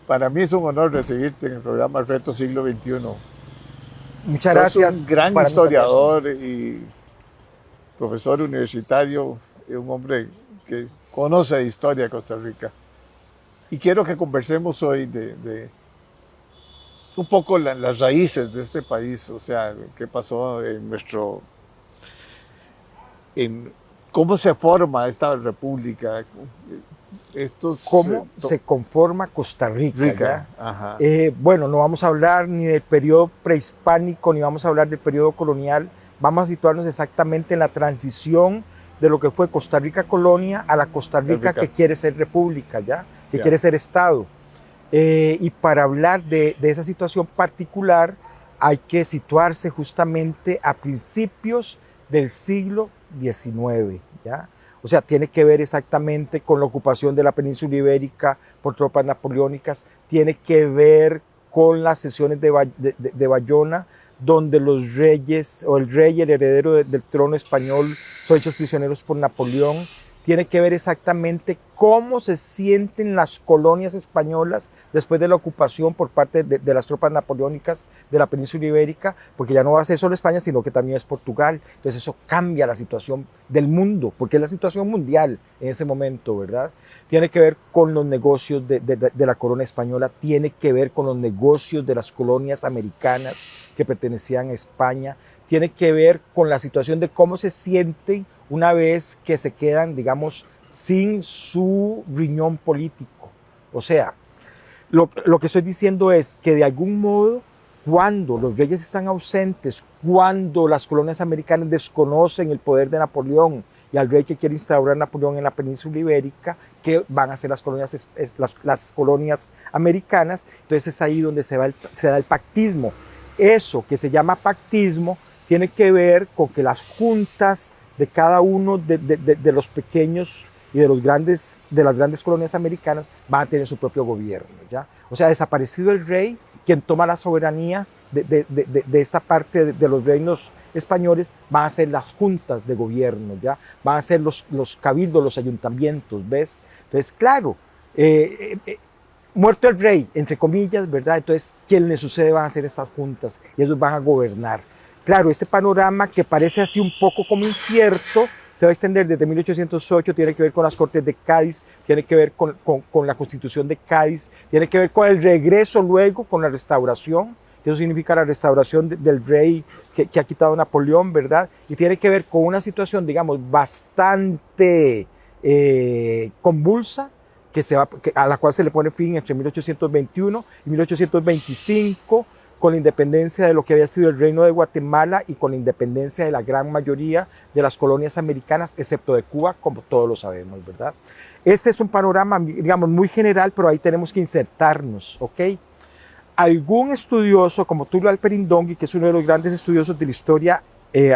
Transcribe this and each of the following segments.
Para mí es un honor recibirte en el programa Reto Siglo XXI. Muchas Sos gracias. un gran Para mí también. historiador y profesor universitario y un hombre que conoce de historia de Costa Rica. Y quiero que conversemos hoy de un poco las raíces de este país, o sea, qué pasó en en cómo se forma esta república, estos, ¿Cómo se conforma Costa Rica? Rica, ¿Ya? ajá, Bueno, no vamos a hablar ni del periodo prehispánico, ni vamos a hablar del periodo colonial. Vamos a situarnos exactamente en la transición de lo que fue Costa Rica colonia a la Costa Rica Rica, que quiere ser república, ¿ya? Que ya, quiere ser Estado. Y para hablar de esa situación particular hay que situarse justamente a principios del siglo XIX, ¿ya? O sea, tiene que ver exactamente con la ocupación de la península ibérica por tropas napoleónicas, tiene que ver con las sesiones de Bayona, donde los reyes, o el rey, el heredero del trono español, son hechos prisioneros por Napoleón. Tiene que ver exactamente cómo se sienten las colonias españolas después de la ocupación por parte de las tropas napoleónicas de la península ibérica, porque ya no va a ser solo España, sino que también es Portugal. Entonces eso cambia la situación del mundo, porque es la situación mundial en ese momento, ¿verdad? Tiene que ver con los negocios de la corona española, tiene que ver con los negocios de las colonias americanas que pertenecían a España, tiene que ver con la situación de cómo se sienten una vez que se quedan, digamos, sin su riñón político. O sea, lo que estoy diciendo es que de algún modo, cuando los reyes están ausentes, cuando las colonias americanas desconocen el poder de Napoleón y al rey que quiere instaurar Napoleón en la península ibérica, que van a ser las colonias americanas, entonces es ahí donde se da el pactismo. Eso que se llama pactismo tiene que ver con que las juntas de cada uno de los pequeños y de las grandes colonias americanas van a tener su propio gobierno, ¿ya? O sea, desaparecido el rey, quien toma la soberanía de esta parte de los reinos españoles, van a ser las juntas de gobierno, ¿ya? Van a ser los cabildos, los ayuntamientos, ¿ves? Entonces, claro, muerto el rey, entre comillas, ¿verdad? Entonces, quien le sucede van a ser estas juntas y ellos van a gobernar. Claro, este panorama que parece así un poco como incierto, se va a extender desde 1808, tiene que ver con las Cortes de Cádiz, tiene que ver con la Constitución de Cádiz, tiene que ver con el regreso luego, con la restauración, que eso significa la restauración del rey que ha quitado Napoleón, ¿verdad? Y tiene que ver con una situación, digamos, bastante convulsa, a la cual se le pone fin entre 1821 y 1825, con la independencia de lo que había sido el Reino de Guatemala y con la independencia de la gran mayoría de las colonias americanas, excepto de Cuba, como todos lo sabemos, ¿verdad? Este es un panorama, digamos, muy general, pero ahí tenemos que insertarnos, ¿ok? Algún estudioso, como Tulio Alperindongui, que es uno de los grandes estudiosos de la historia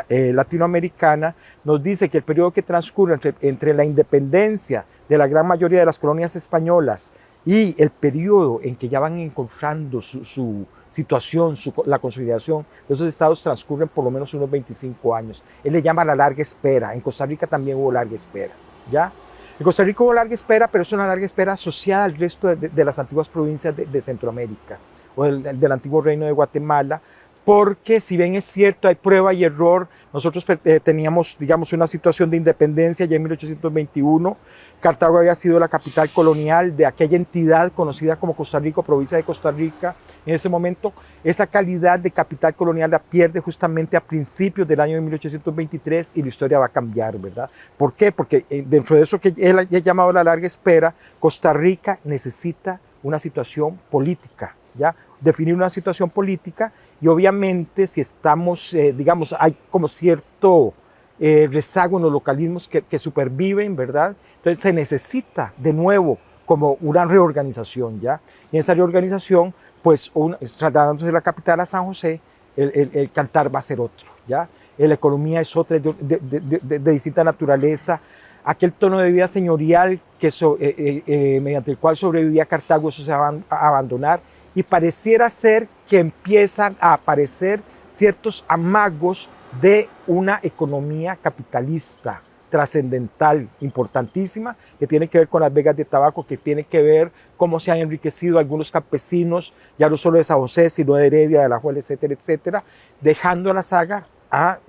latinoamericana, nos dice que el periodo que transcurre entre la independencia de la gran mayoría de las colonias españolas y el periodo en que ya van encontrando su situación, la consolidación de esos estados transcurren por lo menos unos 25 años. Él le llama la larga espera. En Costa Rica también hubo larga espera, ¿ya? En Costa Rica hubo larga espera, pero es una larga espera asociada al resto de las antiguas provincias de Centroamérica o del antiguo reino de Guatemala, porque si bien es cierto, hay prueba y error, nosotros teníamos, digamos, una situación de independencia ya en 1821, Cartago había sido la capital colonial de aquella entidad conocida como Costa Rica, provincia de Costa Rica. En ese momento, esa calidad de capital colonial la pierde justamente a principios del año de 1823 y la historia va a cambiar, ¿verdad? ¿Por qué? Porque dentro de eso que él ha llamado la larga espera, Costa Rica necesita una situación política, ¿ya? Definir una situación política y obviamente si estamos, digamos, hay como cierto rezago en los localismos que superviven, ¿verdad? Entonces se necesita de nuevo como una reorganización, ¿ya? Y en esa reorganización, pues trasladándose de la capital a San José, el cantar va a ser otro, ¿ya? La economía es otra de distinta naturaleza. Aquel tono de vida señorial mediante el cual sobrevivía Cartago, eso se va a abandonar y pareciera ser que empiezan a aparecer ciertos amagos de una economía capitalista, trascendental, importantísima, que tiene que ver con las vegas de tabaco, que tiene que ver cómo se han enriquecido algunos campesinos, ya no solo de San José, sino de Heredia, de Alajuela, etcétera, etcétera, dejando a la saga a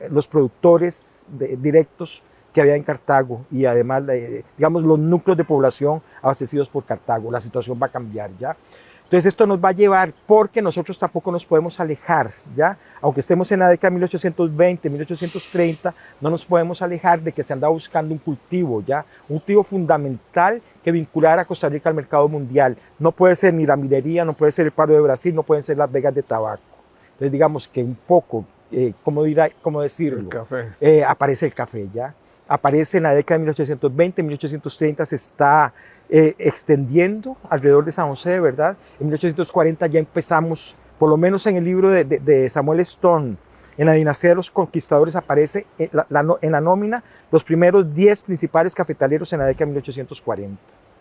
los productores directos que había en Cartago y además, digamos, los núcleos de población abastecidos por Cartago. La situación va a cambiar ya. Entonces esto nos va a llevar, porque nosotros tampoco nos podemos alejar, ¿ya? Aunque estemos en la década de 1820, 1830, no nos podemos alejar de que se andaba buscando un cultivo, ¿ya? Un cultivo fundamental que vinculara a Costa Rica al mercado mundial. No puede ser ni la minería, no puede ser el paro de Brasil, no pueden ser las vegas de tabaco. Entonces digamos que un poco, ¿cómo decirlo? El café. Aparece el café, ¿ya? Aparece en la década de 1820, 1830 se está extendiendo alrededor de San José, ¿verdad? En 1840 ya empezamos, por lo menos en el libro de Samuel Stone, en la dinastía de los conquistadores aparece en la nómina los primeros 10 principales cafetaleros en la década de 1840.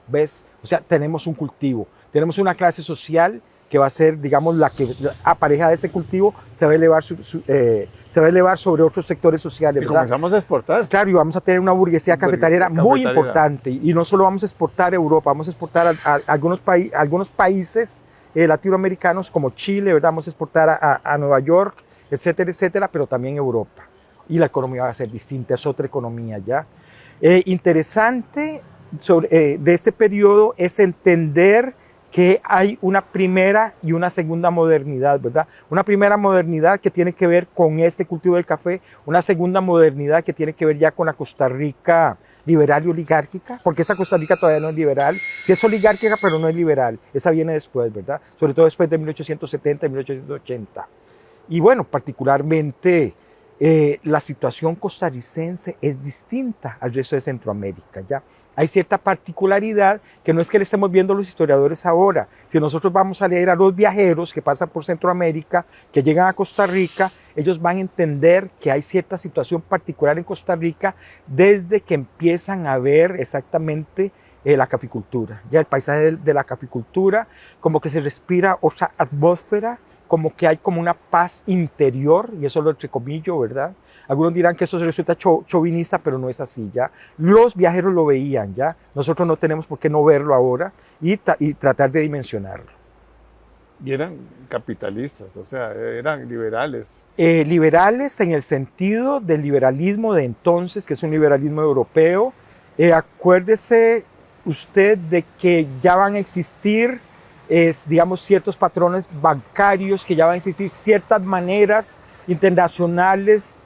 ¿Ves? O sea, tenemos un cultivo, tenemos una clase social que va a ser, digamos, la que apareja de ese cultivo, se va a elevar, se va a elevar sobre otros sectores sociales, Y ¿verdad? comenzamos a exportar. Claro, y vamos a tener una burguesía cafetalera muy importante. Y no solo vamos a exportar a Europa, vamos a exportar a algunos países latinoamericanos como Chile, ¿verdad? Vamos a exportar a Nueva York, etcétera, etcétera, pero también Europa. Y la economía va a ser distinta, es otra economía ya. Interesante de este periodo es entender que hay una primera y una segunda modernidad, ¿verdad? Una primera modernidad que tiene que ver con ese cultivo del café, una segunda modernidad que tiene que ver ya con la Costa Rica liberal y oligárquica, porque esa Costa Rica todavía no es liberal, sí es oligárquica pero no es liberal, esa viene después, ¿verdad? Sobre todo después de 1870 y 1880. Y bueno, particularmente la situación costarricense es distinta al resto de Centroamérica, ¿ya? Hay cierta particularidad que no es que le estemos viendo los historiadores ahora. Si nosotros vamos a leer a los viajeros que pasan por Centroamérica, que llegan a Costa Rica, ellos van a entender que hay cierta situación particular en Costa Rica desde que empiezan a ver exactamente la caficultura. Ya el paisaje de la caficultura, como que se respira otra atmósfera, como que hay como una paz interior, y eso lo entrecomillo, ¿verdad? Algunos dirán que eso se resulta chauvinista, pero no es así, ¿ya? Los viajeros lo veían, ¿ya? Nosotros no tenemos por qué no verlo ahora y tratar de dimensionarlo. Y eran capitalistas, o sea, eran liberales. Liberales en el sentido del liberalismo de entonces, que es un liberalismo europeo. Acuérdese usted de que ya van a existir, digamos, ciertos patrones bancarios, que ya van a existir ciertas maneras internacionales.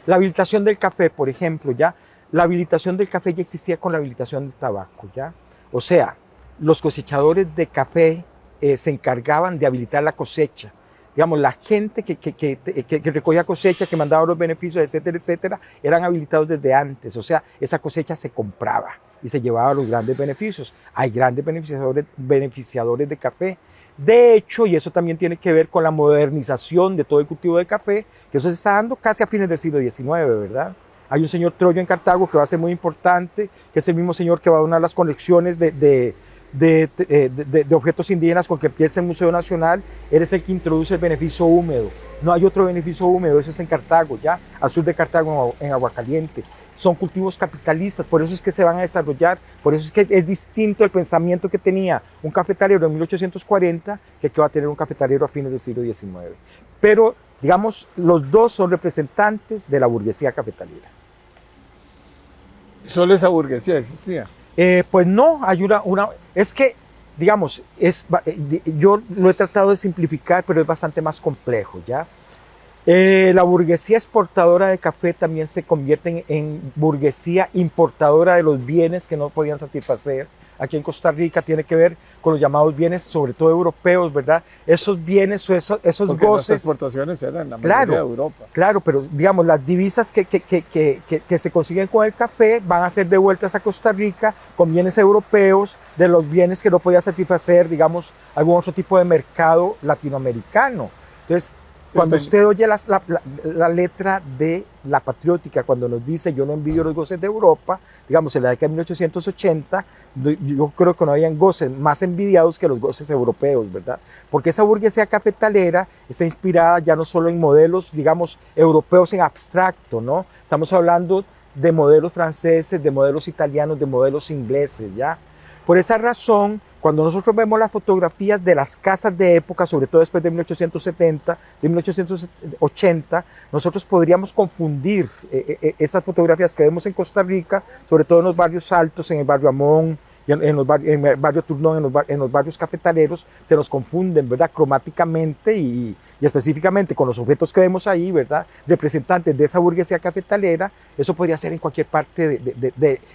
La habilitación del café, por ejemplo, ya. La habilitación del café ya existía con la habilitación del tabaco, ya. O sea, los cosechadores de café se encargaban de habilitar la cosecha. Digamos, la gente que recogía cosecha, que mandaba los beneficios, etcétera, etcétera, eran habilitados desde antes. O sea, esa cosecha se compraba y se llevaba los grandes beneficios. Hay grandes beneficiadores de café. De hecho, y eso también tiene que ver con la modernización de todo el cultivo de café, que eso se está dando casi a fines del siglo XIX, ¿verdad? Hay un señor Troyo en Cartago que va a ser muy importante, que es el mismo señor que va a donar las colecciones de objetos indígenas con que empieza el Museo Nacional. Él es el que introduce el beneficio húmedo. No hay otro beneficio húmedo, eso es en Cartago, ya, al sur de Cartago, en Aguacaliente. Son cultivos capitalistas, por eso es que se van a desarrollar, por eso es que es distinto el pensamiento que tenía un cafetalero en 1840 que va a tener un cafetalero a fines del siglo XIX. Pero, digamos, los dos son representantes de la burguesía cafetalera. ¿Solo esa burguesía existía? Pues no, hay es que, digamos, yo lo he tratado de simplificar, pero es bastante más complejo, ¿ya? La burguesía exportadora de café también se convierte en burguesía importadora de los bienes que no podían satisfacer. Aquí en Costa Rica tiene que ver con los llamados bienes, sobre todo europeos, ¿verdad? Esos bienes o esos Porque goces. las exportaciones eran la mayoría de Europa. Claro, pero digamos, las divisas que se consiguen con el café van a ser devueltas a Costa Rica con bienes europeos de los bienes que no podía satisfacer, digamos, algún otro tipo de mercado latinoamericano. Entonces, cuando usted oye la letra de La Patriótica, cuando nos dice yo no envidio los goces de Europa, digamos en la década de 1880, yo creo que no habían goces más envidiados que los goces europeos, ¿verdad? Porque esa burguesía cafetalera está inspirada ya no solo en modelos, digamos, europeos en abstracto, ¿no? Estamos hablando de modelos franceses, de modelos italianos, de modelos ingleses, ¿ya? Por esa razón, cuando nosotros vemos las fotografías de las casas de época, sobre todo después de 1870, de 1880, nosotros podríamos confundir esas fotografías que vemos en Costa Rica, sobre todo en los barrios altos, en el barrio Amón, en el barrio Turnón, en los barrios cafetaleros, se nos confunden, ¿verdad? Cromáticamente y específicamente con los objetos que vemos ahí, ¿verdad? Representantes de esa burguesía cafetalera. Eso podría ser en cualquier parte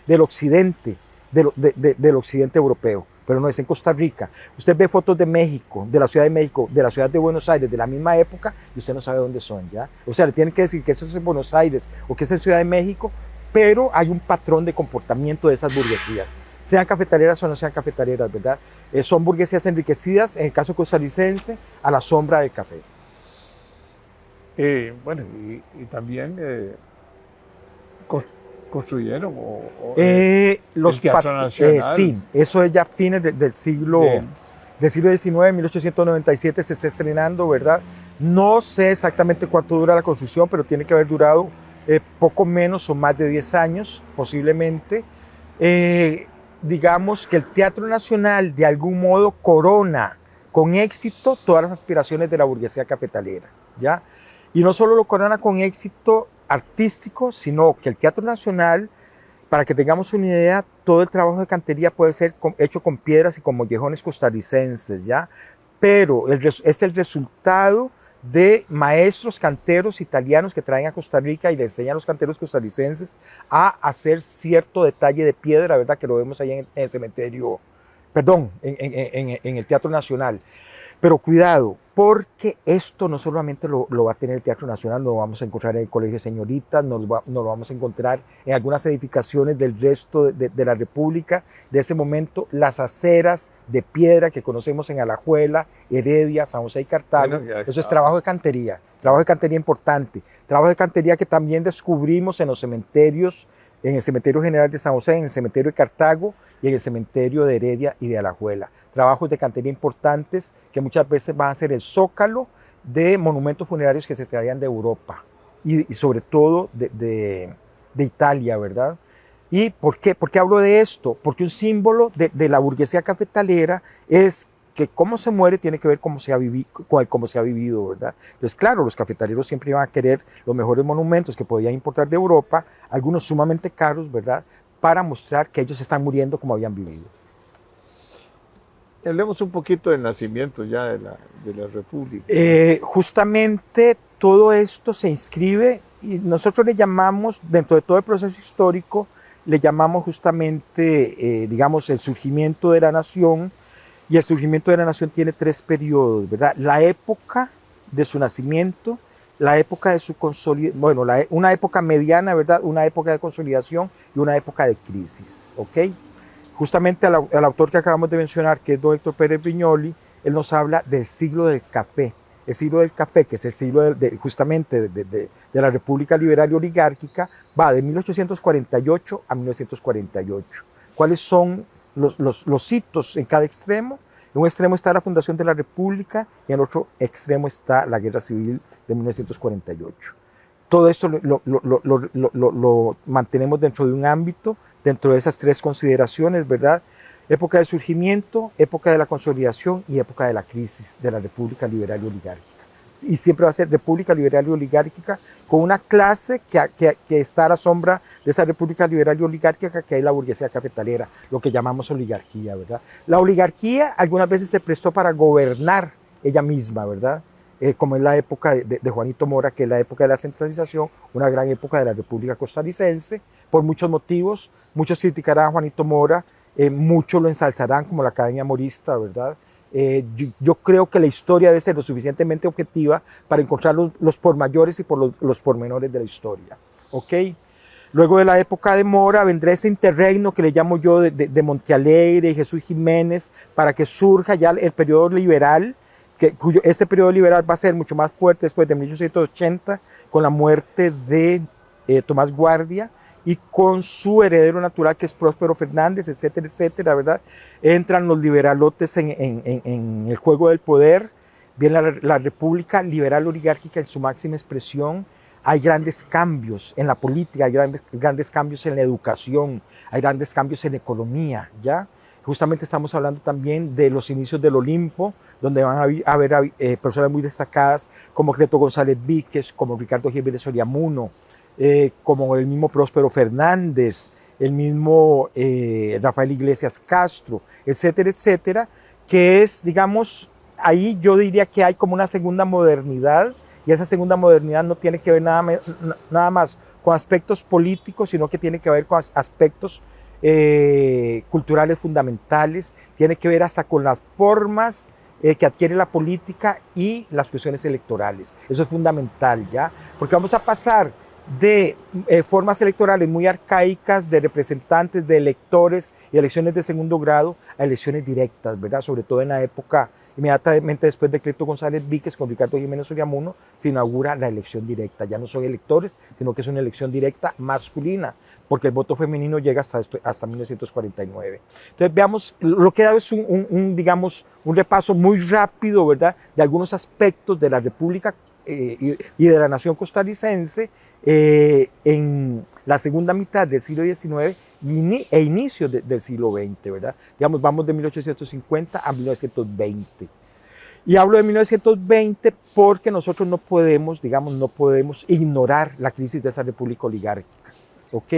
del occidente, del occidente europeo, pero no es en Costa Rica. Usted ve fotos de México, de la Ciudad de México, de la ciudad de Buenos Aires, de la misma época, y usted no sabe dónde son, ¿ya? O sea, le tienen que decir que eso es en Buenos Aires o que es en Ciudad de México, pero hay un patrón de comportamiento de esas burguesías, sean cafetaleras o no sean cafetaleras, ¿verdad? Son burguesías enriquecidas, en el caso costarricense, a la sombra del café. Bueno, y también construyeron los el Teatro Nacional. Sí, eso es ya fines del siglo XIX, 1897 se está estrenando, ¿verdad? No sé exactamente cuánto dura la construcción, pero tiene que haber durado poco menos o más de 10 años, posiblemente. Digamos que el Teatro Nacional de algún modo corona con éxito todas las aspiraciones de la burguesía cafetalera, ¿ya? Y no solo lo corona con éxito artístico, sino que el Teatro Nacional, para que tengamos una idea, todo el trabajo de cantería puede ser hecho con piedras y con mollejones costarricenses, ¿ya? Pero es el resultado de maestros canteros italianos que traen a Costa Rica y le enseñan a los canteros costarricenses a hacer cierto detalle de piedra, ¿verdad? Que lo vemos ahí en el cementerio, perdón, en el Teatro Nacional. Pero cuidado, porque esto no solamente lo va a tener el Teatro Nacional, lo vamos a encontrar en el Colegio de Señoritas, nos lo vamos a encontrar en algunas edificaciones del resto de la República. De ese momento, las aceras de piedra que conocemos en Alajuela, Heredia, San José y Cartago, bueno, eso es trabajo de cantería importante, trabajo de cantería que también descubrimos en los cementerios, en el Cementerio General de San José, en el Cementerio de Cartago y en el Cementerio de Heredia y de Alajuela. Trabajos de cantería importantes que muchas veces van a ser el zócalo de monumentos funerarios que se traían de Europa y sobre todo de Italia, ¿verdad? ¿Y por qué? ¿Por qué hablo de esto? Porque un símbolo de la burguesía cafetalera es que cómo se muere tiene que ver cómo se ha vivido, ¿verdad? Entonces, claro, los cafetaleros siempre iban a querer los mejores monumentos que podían importar de Europa, algunos sumamente caros, ¿verdad? Para mostrar que ellos están muriendo como habían vivido. Hablemos un poquito del nacimiento ya de la República. Justamente todo esto se inscribe y nosotros le llamamos, dentro de todo el proceso histórico, le llamamos justamente, digamos, el surgimiento de la nación. Y el surgimiento de la nación tiene 3 periodos, ¿verdad? La época de su nacimiento, la época de su consolidación, bueno, una época mediana, ¿verdad? Una época de consolidación y una época de crisis, ¿ok? Justamente al autor que acabamos de mencionar, que es don Héctor Pérez Brignoli, él nos habla del siglo del café. El siglo del café, que es el siglo justamente de la República Liberal y Oligárquica, va de 1848 a 1948. ¿Cuáles son los hitos en cada extremo? En un extremo está la fundación de la República y en el otro extremo está la Guerra Civil de 1948. Todo esto lo mantenemos dentro de un ámbito, dentro de esas 3 consideraciones, ¿verdad? Época del surgimiento, época de la consolidación y época de la crisis de la República Liberal y Oligárquica. Y siempre va a ser República Liberal y Oligárquica con una clase que está a la sombra de esa República Liberal y Oligárquica, que es la burguesía cafetalera, lo que llamamos oligarquía, ¿verdad? La oligarquía algunas veces se prestó para gobernar ella misma, ¿verdad? Como en la época de Juanito Mora, que es la época de la centralización, una gran época de la República Costarricense, por muchos motivos. Muchos criticarán a Juanito Mora, muchos lo ensalzarán como la Academia Morista, ¿verdad? Yo creo que la historia debe ser lo suficientemente objetiva para encontrar los pormayores y los pormenores de la historia, ¿ok? Luego de la época de Mora vendrá ese interregno que le llamo yo de Montealegre y Jesús Jiménez, para que surja ya el periodo liberal, este periodo liberal va a ser mucho más fuerte después de 1880, con la muerte de Tomás Guardia, y con su heredero natural, que es Próspero Fernández, etcétera, etcétera, ¿verdad? Entran los liberalotes en el juego del poder, viene la República Liberal Oligárquica en su máxima expresión, hay grandes cambios en la política, hay grandes cambios en la educación, hay grandes cambios en la economía, ¿ya? Justamente estamos hablando también de los inicios del Olimpo, donde van a haber personas muy destacadas como Cleto González Víquez, como Ricardo Jiménez Soriamuno, como el mismo Próspero Fernández, el mismo Rafael Iglesias Castro, etcétera, etcétera, que es, digamos, ahí yo diría que hay como una segunda modernidad, y esa segunda modernidad no tiene que ver nada más con aspectos políticos, sino que tiene que ver con aspectos culturales fundamentales, tiene que ver hasta con las formas que adquiere la política y las cuestiones electorales. Eso es fundamental, ¿ya? Porque vamos a pasar de formas electorales muy arcaicas, de representantes, de electores y elecciones de segundo grado a elecciones directas, ¿verdad? Sobre todo en la época, inmediatamente después de Cleto González Víquez con Ricardo Jiménez Soriamuno, se inaugura la elección directa. Ya no son electores, sino que es una elección directa masculina, porque el voto femenino llega hasta 1949. Entonces veamos, lo que he dado es digamos, un repaso muy rápido, ¿verdad?, de algunos aspectos de la República y de la nación costarricense en la segunda mitad del siglo XIX e inicio del siglo XX, ¿verdad? Digamos, vamos de 1850 a 1920. Y hablo de 1920 porque nosotros no podemos, digamos, no podemos ignorar la crisis de esa república oligárquica, ¿ok?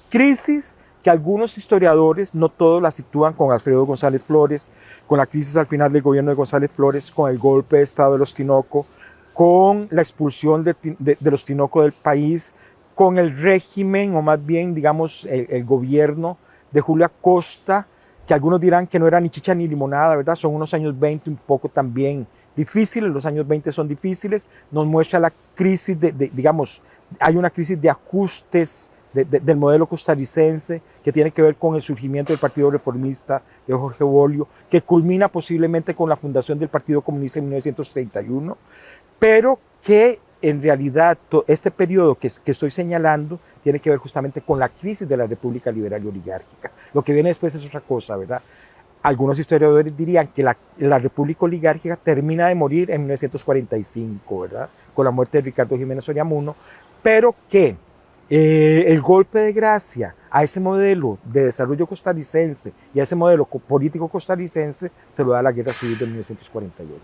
Crisis que algunos historiadores, no todos, la sitúan con Alfredo González Flores, con la crisis al final del gobierno de González Flores, con el golpe de Estado de los Tinoco, con la expulsión de los Tinoco del país, con el régimen, o más bien, digamos, el gobierno de Julio Acosta, que algunos dirán que no era ni chicha ni limonada, ¿verdad? Son unos años 20 un poco también difíciles, los años 20 son difíciles, nos muestra la crisis digamos, hay una crisis de ajustes del modelo costarricense que tiene que ver con el surgimiento del Partido Reformista de Jorge Bolio, que culmina posiblemente con la fundación del Partido Comunista en 1931, pero que en realidad este periodo que estoy señalando tiene que ver justamente con la crisis de la República Liberal y Oligárquica. Lo que viene después es otra cosa, ¿verdad? Algunos historiadores dirían que la República Oligárquica termina de morir en 1945, ¿verdad?, con la muerte de Ricardo Jiménez Soriamuno, pero que el golpe de gracia a ese modelo de desarrollo costarricense y a ese modelo político costarricense se lo da la Guerra Civil de 1948,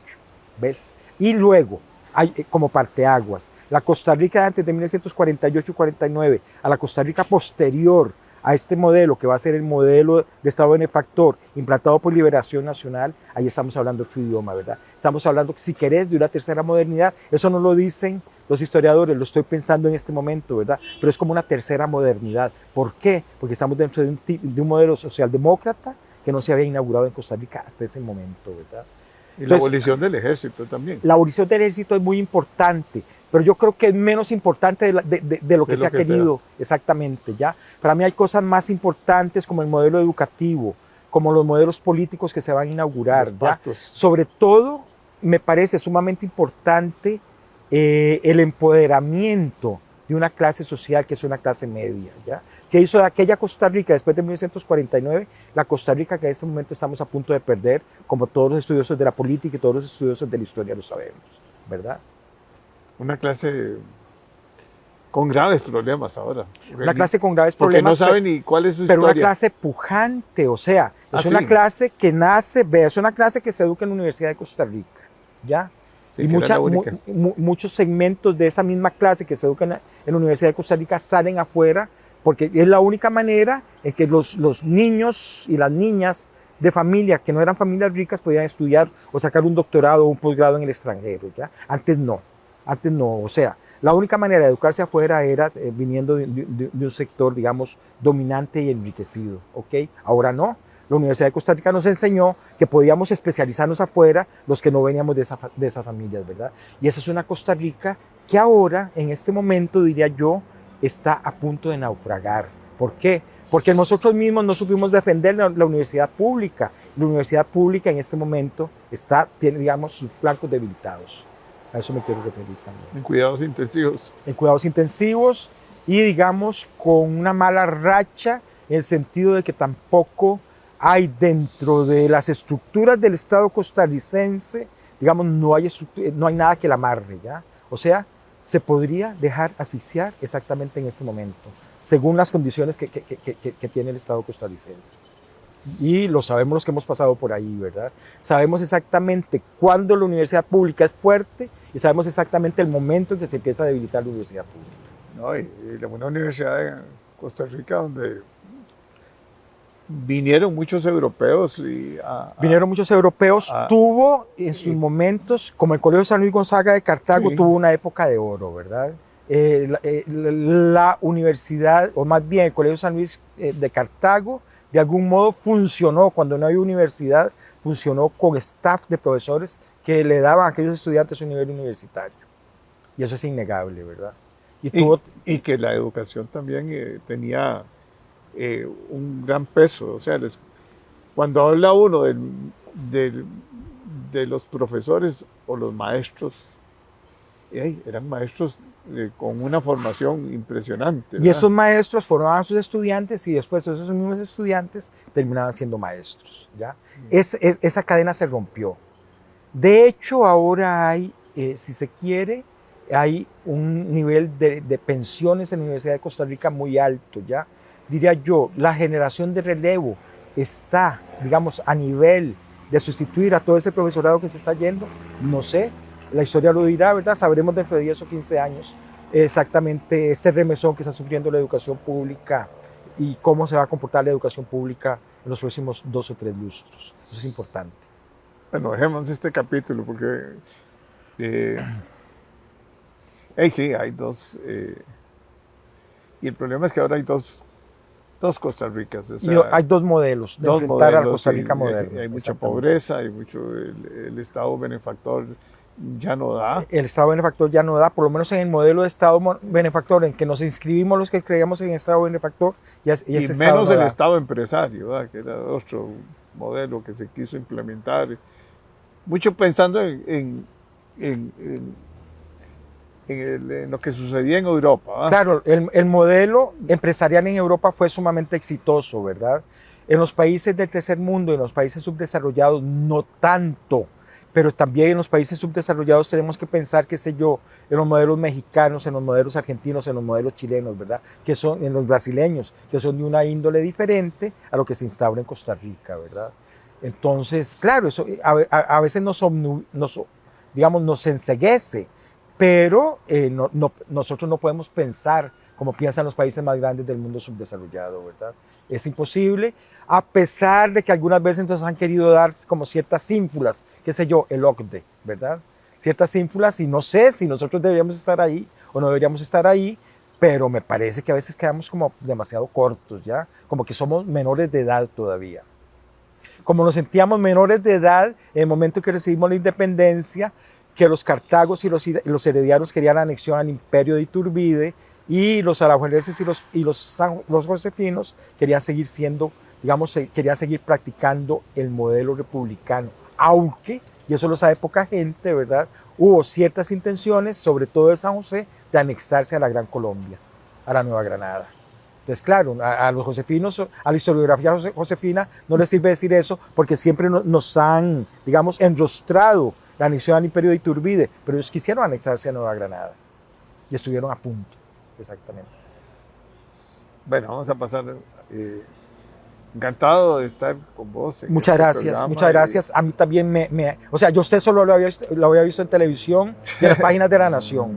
¿ves? Y luego, hay, como parteaguas, la Costa Rica de antes de 1948-49 a la Costa Rica posterior a este modelo, que va a ser el modelo de Estado benefactor implantado por Liberación Nacional, ahí estamos hablando otro idioma, ¿verdad? Estamos hablando, si querés, de una tercera modernidad. Eso no lo dicen los historiadores, lo estoy pensando en este momento, ¿verdad? Pero es como una tercera modernidad. ¿Por qué? Porque estamos dentro de un modelo socialdemócrata que no se había inaugurado en Costa Rica hasta ese momento, ¿verdad? Y la abolición del ejército también. La abolición del ejército es muy importante, pero yo creo que es menos importante de lo que se ha querido, exactamente, ¿ya? Para mí hay cosas más importantes como el modelo educativo, como los modelos políticos que se van a inaugurar, ¿ya? Sobre todo, me parece sumamente importante el empoderamiento de una clase social que es una clase media, ¿ya? Que hizo de aquella Costa Rica después de 1949, la Costa Rica que en este momento estamos a punto de perder, como todos los estudiosos de la política y todos los estudiosos de la historia lo sabemos, ¿verdad? Una clase con graves problemas ahora. Una clase con graves porque problemas. Porque no sabe ni cuál es su pero historia. Pero una clase pujante, o sea, es una clase que nace, es una clase que se educa en la Universidad de Costa Rica, ¿ya? Sí, y muchos segmentos de esa misma clase que se educan en la Universidad de Costa Rica salen afuera, porque es la única manera en que los niños y las niñas de familia que no eran familias ricas podían estudiar o sacar un doctorado o un posgrado en el extranjero, ¿ya? Antes no, o sea, la única manera de educarse afuera era viniendo de un sector, digamos, dominante y enriquecido, ¿ok? Ahora no. La Universidad de Costa Rica nos enseñó que podíamos especializarnos afuera los que no veníamos de esas familias, ¿verdad? Y esa es una Costa Rica que ahora, en este momento, diría yo, está a punto de naufragar. ¿Por qué? Porque nosotros mismos no supimos defender la universidad pública. La universidad pública en este momento tiene, digamos, sus flancos debilitados. A eso me quiero referir también. En cuidados intensivos. En cuidados intensivos y, digamos, con una mala racha en el sentido de que tampoco hay dentro de las estructuras del Estado costarricense, digamos, no hay nada que la amarre, ¿ya? O sea, se podría dejar asfixiar exactamente en este momento, según las condiciones que tiene el Estado costarricense. Y lo sabemos los que hemos pasado por ahí, ¿verdad? Sabemos exactamente cuándo la universidad pública es fuerte y sabemos exactamente el momento en que se empieza a debilitar la universidad pública. No, y una universidad de Costa Rica donde vinieron muchos europeos. Vinieron muchos europeos, tuvo en sus momentos, como el Colegio San Luis Gonzaga de Cartago, sí, tuvo una época de oro, ¿verdad? La universidad, o más bien el Colegio San Luis de Cartago, de algún modo funcionó, cuando no había universidad, funcionó con staff de profesores que le daban a aquellos estudiantes un nivel universitario. Y eso es innegable, ¿verdad? Y que la educación también tenía un gran peso. O sea, cuando habla uno de los profesores o los maestros, eran maestros con una formación impresionante, ¿verdad? Y esos maestros formaban a sus estudiantes y después esos mismos estudiantes terminaban siendo maestros, ¿ya? Esa cadena se rompió. De hecho, ahora hay, si se quiere, hay un nivel de pensiones en la Universidad de Costa Rica muy alto, ¿ya? Diría yo, la generación de relevo está, digamos, a nivel de sustituir a todo ese profesorado que se está yendo, no sé, la historia lo dirá, ¿verdad? Sabremos dentro de 10 o 15 años exactamente ese remesón que está sufriendo la educación pública y cómo se va a comportar la educación pública en los próximos 2 o 3 lustros. Eso es importante. Bueno, dejemos este capítulo porque sí, hay dos, y el problema es que ahora hay dos Costa Ricas. O sea, hay dos modelos de enfrentar a la Costa Rica moderna. Hay mucha pobreza, hay mucho, el Estado benefactor ya no da. El Estado benefactor ya no da, por lo menos en el modelo de Estado benefactor en que nos inscribimos los que creíamos en el Estado benefactor. Y menos el Estado empresario, ¿verdad? Que era otro modelo que se quiso implementar. Mucho pensando en lo que sucedía en Europa, ¿verdad? Claro, el modelo empresarial en Europa fue sumamente exitoso, ¿verdad? En los países del tercer mundo, en los países subdesarrollados, no tanto. Pero también en los países subdesarrollados tenemos que pensar, qué sé yo, en los modelos mexicanos, en los modelos argentinos, en los modelos chilenos, ¿verdad? Que son, en los brasileños, que son de una índole diferente a lo que se instaura en Costa Rica, ¿verdad? Entonces, claro, eso a veces nos enceguece, pero nosotros no podemos pensar como piensan los países más grandes del mundo subdesarrollado, ¿verdad? Es imposible, a pesar de que algunas veces nos han querido dar como ciertas ínfulas, qué sé yo, el OCDE, ¿verdad? Ciertas ínfulas, y no sé si nosotros deberíamos estar ahí o no deberíamos estar ahí, pero me parece que a veces quedamos como demasiado cortos, ¿ya? Como que somos menores de edad todavía. Como nos sentíamos menores de edad en el momento que recibimos la independencia, que los cartagos y los heredianos querían la anexión al imperio de Iturbide, y los alajuelenses y los josefinos querían seguir siendo, digamos, querían seguir practicando el modelo republicano, aunque, y eso lo sabe poca gente, ¿verdad?, hubo ciertas intenciones, sobre todo de San José, de anexarse a la Gran Colombia, a la Nueva Granada. Entonces, claro, a los josefinos, a la historiografía josefina, no les sirve decir eso, porque siempre nos han, digamos, enrostrado la anexión al imperio de Iturbide, pero ellos quisieron anexarse a Nueva Granada y estuvieron a punto. Exactamente. Bueno, vamos a pasar. Encantado de estar con vos. Muchas gracias, muchas gracias. A mí también o sea, yo usted solo lo había visto en televisión y en las páginas de La Nación.